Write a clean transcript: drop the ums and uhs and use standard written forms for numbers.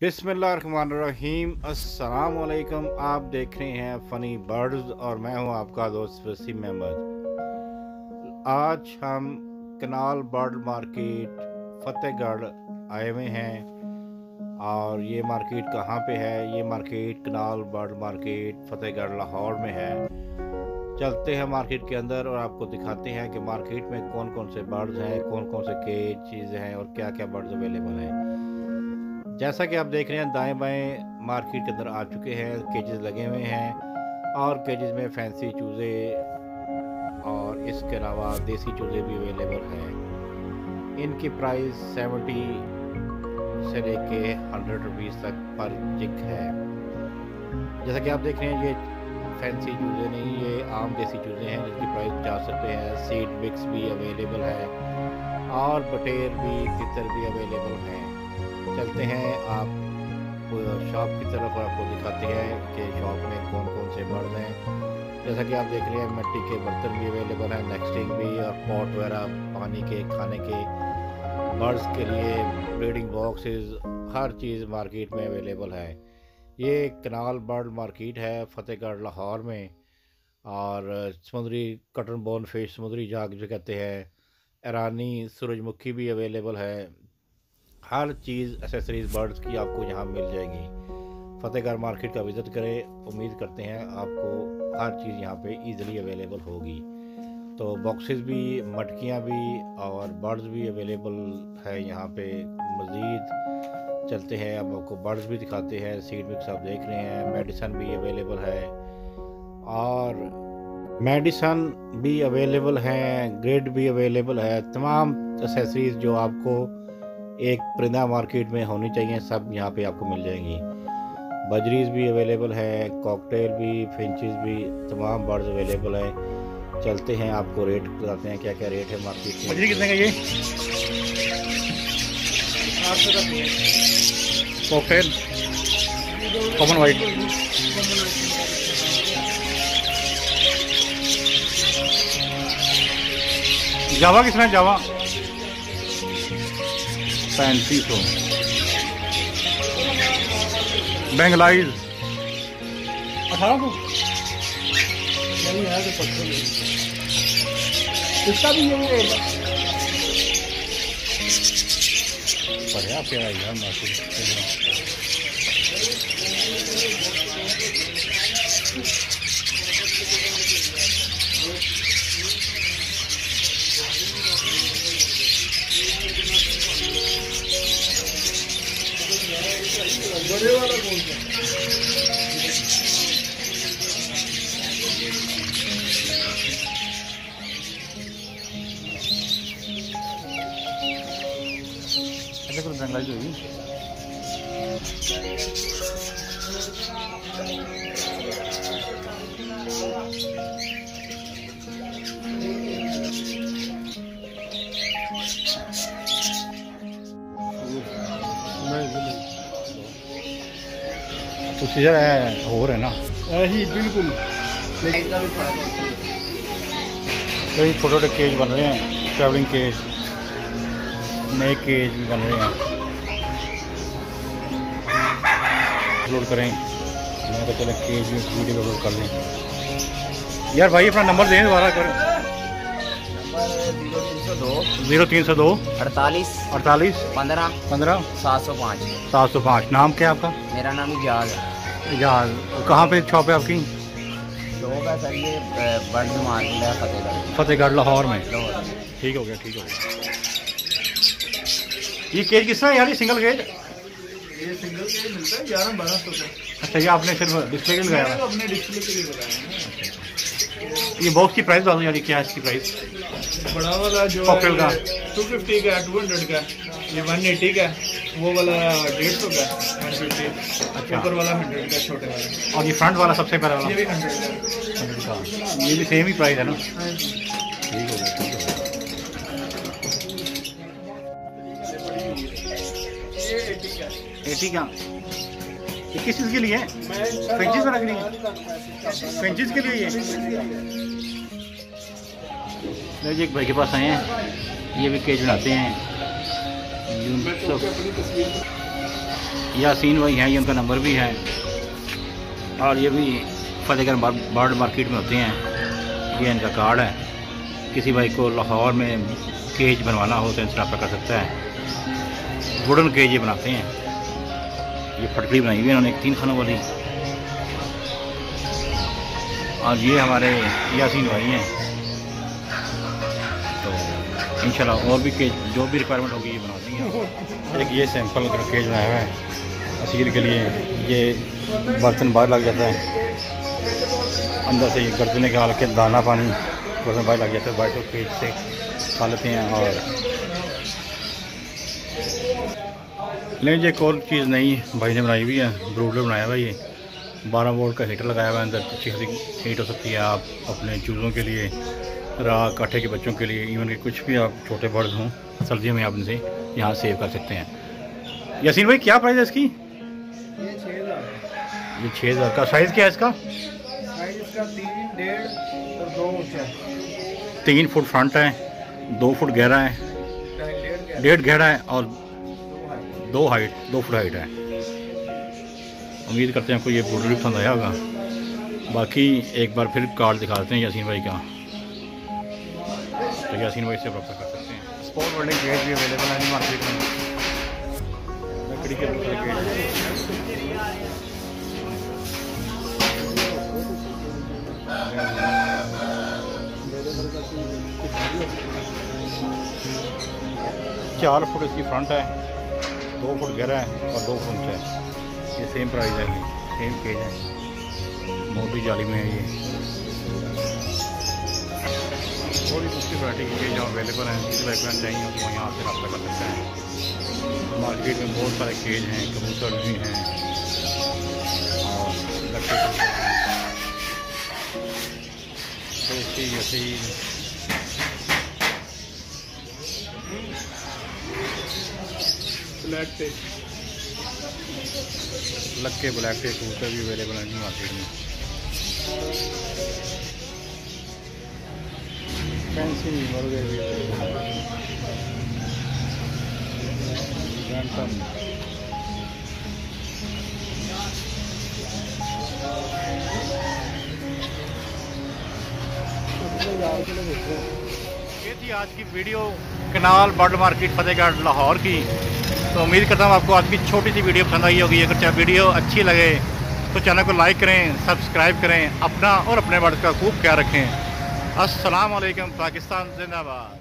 बिस्मिल्लाहिर्रहमानिर्रहीम। अस्सलाम वालेकुम। आप देख रहे हैं फ़नी बर्ड्स और मैं हूं आपका दोस्त वसीम अहमद। आज हम कनाल बर्ड मार्केट फ़तेहगढ़ आए हुए हैं और ये मार्केट कहाँ पे है? ये मार्केट कनाल बर्ड मार्केट फ़तेहगढ़ लाहौर में है। चलते हैं मार्केट के अंदर और आपको दिखाते हैं कि मार्केट में कौन कौन से बर्ड्स हैं, कौन कौन से केज चीज़ें हैं और क्या क्या बर्ड्स अवेलेबल हैं। जैसा कि आप देख रहे हैं दाएं बाएं मार्केट के अंदर आ चुके हैं, केजेस लगे हुए हैं और केजेस में फैंसी चूज़े और इसके अलावा देसी चूज़े भी अवेलेबल हैं। इनकी प्राइस 70 से लेके 100 रुपीज़ तक पर चिक है। जैसा कि आप देख रहे हैं ये फैंसी चूज़े नहीं, ये आम देसी चूज़े हैं जिनकी प्राइस 50 रुपये है। सीड मिक्स भी अवेलेबल है और बटेर भी तितर भी अवेलेबल हैं। चलते हैं आप शॉप की तरफ और आपको दिखाते हैं कि शॉप में कौन कौन से बर्ड्स हैं। जैसा कि आप देख रहे हैं मिट्टी के बर्तन भी अवेलेबल हैं, नेस्टिंग भी और पॉट वगैरह, पानी के खाने के, बर्ड्स के लिए ब्रीडिंग बॉक्सेस, हर चीज़ मार्केट में अवेलेबल है। ये कनाल बर्ड मार्केट है फ़तेहगढ़ लाहौर में और समुद्री कटन बोन फिश, समुद्री जाग जो कहते हैं, ईरानी सूरजमुखी भी अवेलेबल है। हर चीज़ एसेसरीज़ बर्ड्स की आपको यहाँ मिल जाएगी। फ़तेहगढ़ मार्केट का विज़िट करें, उम्मीद करते हैं आपको हर चीज़ यहाँ पे इजीली अवेलेबल होगी। तो बॉक्सेस भी, मटकियाँ भी और बर्ड्स भी अवेलेबल है यहाँ पे। मज़ीद चलते हैं, अब आपको बर्ड्स भी दिखाते हैं। सीड मिक्स आप देख रहे हैं, मेडिसन भी अवेलेबल है और मेडिसन भी अवेलेबल हैं, ग्रेड भी अवेलेबल है। तमाम एसेसरीज़ जो आपको एक परिंदा मार्केट में होनी चाहिए सब यहाँ पे आपको मिल जाएंगी। बजरीज भी अवेलेबल है, कॉकटेल भी, फिंचेस भी, तमाम बर्ड्स अवेलेबल है। चलते हैं आपको रेट बताते हैं क्या क्या रेट है मार्केट में। बजरी कितने का ये? 800 का है। कॉकटेल कॉमन वाइट जावा कितना है? जावा 3500। बेंगलाइज 1800। नहीं है तो 500 इसका भी यही रेट है। बढ़िया प्यारा यार मार्केट। बड़े वाला कौन सा? अच्छा कुछ बेंगलाइज होगी। तो सीजर है हो रहे ना ही बिल्कुल। कई छोटे छोटे केज बन रहे हैं, ट्रैवलिंग केज, नए केज भी बन रहे हैं। अपलोड करें, मैं तो चले केज भी वीडियो अपलोड कर लें। यार भाई अपना नंबर दें दोबारा करें। 0302 48 48 15 15 705। 705। नाम क्या है आपका? मेरा नाम इजाज है। इजाज। कहाँ पे शॉप है आपकी? शॉप है सर ये बर्ड मार्केट है फ़तेहगढ़। फ़तेहगढ़ लाहौर में। ठीक हो गया, ठीक हो गया। ये केज किस तरह यार? ये सिंगल केज? ये सिंगल केज मिलता है 1100-1200 का। अच्छा, ये आपने सिर्फ डिस्प्ले के लिए लगाया है? अपने डिस्प्ले के लिए लगाया है। ये बॉक्स की प्राइस बता दो यार, क्या है इसकी प्राइस? बड़ा वाला जो कॉकटेल का 250 का, 200 का, ये 180 का, वो वाला 150 का, 150। अच्छा। ऊपर वाला 100 का, छोटे वाला। और ये फ्रंट वाला सबसे पहले वाला? ये भी 100 का। 100 का। ये भी सेम ही प्राइस है ना? हाँ जी। ठीक हो गया, ठीक हो गया। ये 80 का। 80 का? ये किस चीज़ के लिए है? फिंचेस में रखनी है? फिंचेस के लिए ये? जी एक भाई के पास आए हैं, ये भी केज बनाते हैं। यासीन भाई हैं, ये उनका नंबर भी है, और ये भी फतेहगढ़ बर्ड मार्केट में होते हैं। ये इनका कार्ड है। किसी भाई को लाहौर में केज बनवाना हो तो इनसे रब्ता कर सकता है। वुडन केज ये बनाते हैं। ये फटकड़ी बनाई हुई है इन्होंने, 3 खानों वाली। और ये हमारे यासीन भाई हैं, तो इंशाल्लाह और भी केज जो भी रिक्वायरमेंट होगी ये बना देंगे। एक ये सैंपल का केज बनाया हुआ है असील के लिए। ये बर्तन बाहर लग जाता है, अंदर से ये गर्दन निकाल के दाना पानी बर्तन बाहर लग जाता है, बाहर तो केज से खा लेते हैं। और लेकिन एक और चीज़ नई भाई ने बनाई हुई है, ब्रूडर बनाया हुआ। ये 12 वोल्ट का हीटर लगाया हुआ है, अंदर अच्छी खासी हीट हो सकती है। आप अपने चूज़ों के लिए, राह काठे के बच्चों के लिए, इवन कि कुछ भी आप छोटे बर्ड हों सर्दियों में, आप इनसे यहाँ सेव कर सकते हैं। यासीन भाई क्या प्राइस है इसकी? ये 6,000 है। ये 6,000 का। साइज़ क्या है इसका? साइज इसका 3, 1.5 और 2 ऊंचा है। 3 फुट फ्रंट है, 2 फुट गहरा है, 1.5 गहरा है, और 2 फुट हाइट है। उम्मीद करते हैं आपको ये ब्रूडर भी पसंद आया होगा। बाकी एक बार फिर कार्ड दिखा देते हैं यासीन भाई का, तो यासीन भाई से रब्ता कर सकते हैं। स्पॉट बर्डिंग केज भी अवेलेबल है मार्केट में, लकड़ी के केज। चार फुट इसकी फ्रंट है, 2 फुट गहरा है और 2 फुट ऊंचा है। ये सेम प्राइस है, सेम केज है, मोटी जाली में है ये। और भी दूसरी वैरायटी की केज अवेलेबल हैं। किसी वैरायटी चाहिए हो तो यहाँ से रब्ता कर सकते हैं। मार्केट में बहुत सारे केज हैं, कबूतर भी हैं और लट्टे ब्लैक टेप, लक्के ब्लैक टेप कबूतर भी अवेलेबल हैं मार्केट में। फैंसी मुर्गे भी ये थी आज की वीडियो कनाल बर्ड मार्केट फतेहगढ़ लाहौर की। तो उम्मीद करता हूँ आपको आज की छोटी सी वीडियो पसंद आई होगी। अगर चाहे वीडियो अच्छी लगे तो चैनल को लाइक करें, सब्सक्राइब करें, अपना और अपने बर्ड का खूब ख्याल रखें। अस्सलाम वालेकुम। पाकिस्तान जिंदाबाद।